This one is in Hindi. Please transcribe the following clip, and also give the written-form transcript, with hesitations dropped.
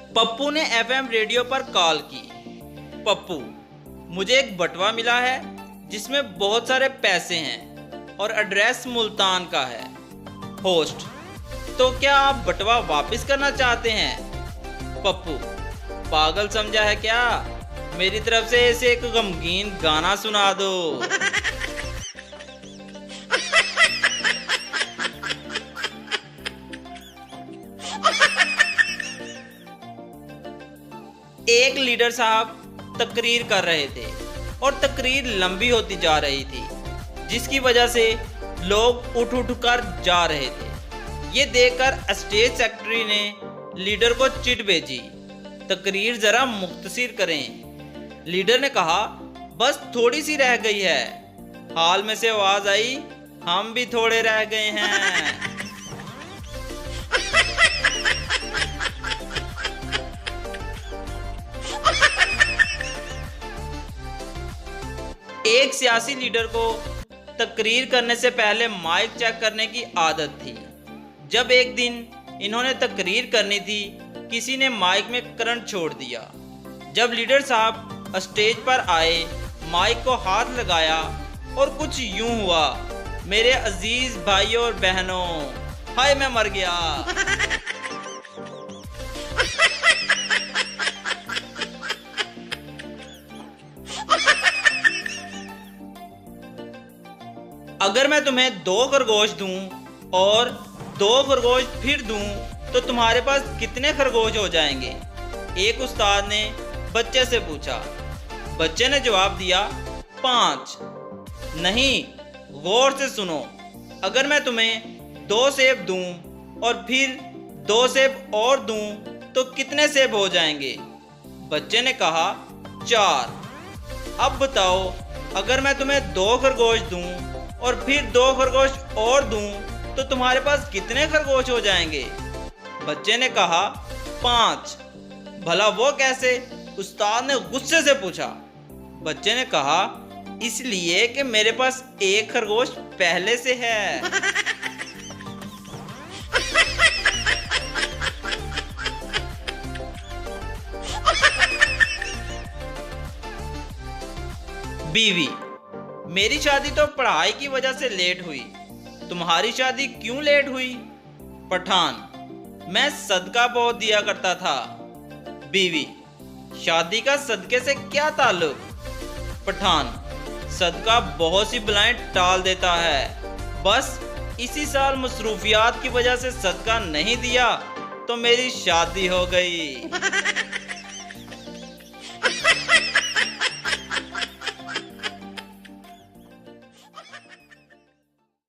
पप्पू ने एफएम रेडियो पर कॉल की। पप्पू, मुझे एक बटवा मिला है जिसमें बहुत सारे पैसे हैं और एड्रेस मुल्तान का है। होस्ट, तो क्या आप बटवा वापस करना चाहते हैं? पप्पू, पागल समझा है क्या? मेरी तरफ से इसे एक गमगीन गाना सुना दो। एक लीडर साहब तकरीर कर रहे थे और तकरीर लंबी होती जा रही थी, जिसकी वजह से लोग उठ उठ कर जा रहे थे। ये देखकर स्टेज सेक्रेटरी ने लीडर को चिट भेजी, तकरीर जरा मुख्तसर करें। लीडर ने कहा, बस थोड़ी सी रह गई है। हाल में से आवाज आई, हम भी थोड़े रह गए हैं। एक सियासी लीडर को तकरीर करने से पहले माइक चेक करने की आदत थी। जब एक दिन इन्होंने तकरीर करनी थी, किसी ने माइक में करंट छोड़ दिया। जब लीडर साहब स्टेज पर आए, माइक को हाथ लगाया और कुछ यूं हुआ, मेरे अजीज भाइयों और बहनों, हाय मैं मर गया। अगर मैं तुम्हें 2 खरगोश दूं और 2 खरगोश फिर दूं तो तुम्हारे पास कितने खरगोश हो जाएंगे? एक उस्ताद ने बच्चे से पूछा। बच्चे ने जवाब दिया, 5। नहीं, गौर से सुनो। अगर मैं तुम्हें 2 सेब दूं और फिर 2 सेब और दूं तो कितने सेब हो जाएंगे? बच्चे ने कहा, 4। अब बताओ, अगर मैं तुम्हें 2 खरगोश दूं और फिर 2 खरगोश और दूं तो तुम्हारे पास कितने खरगोश हो जाएंगे? बच्चे ने कहा, 5। भला वो कैसे? उस्ताद ने गुस्से से पूछा। बच्चे ने कहा, इसलिए कि मेरे पास 1 खरगोश पहले से है। बीवी, मेरी शादी तो पढ़ाई की वजह से लेट हुई, तुम्हारी शादी क्यों लेट हुई? पठान, मैं सदका बहुत दिया करता था। बीवी, शादी का सदके से क्या ताल्लुक? पठान, सदका बहुत सी बलाएं टाल देता है, बस इसी साल मसरूफियात की वजह से सदका नहीं दिया तो मेरी शादी हो गई।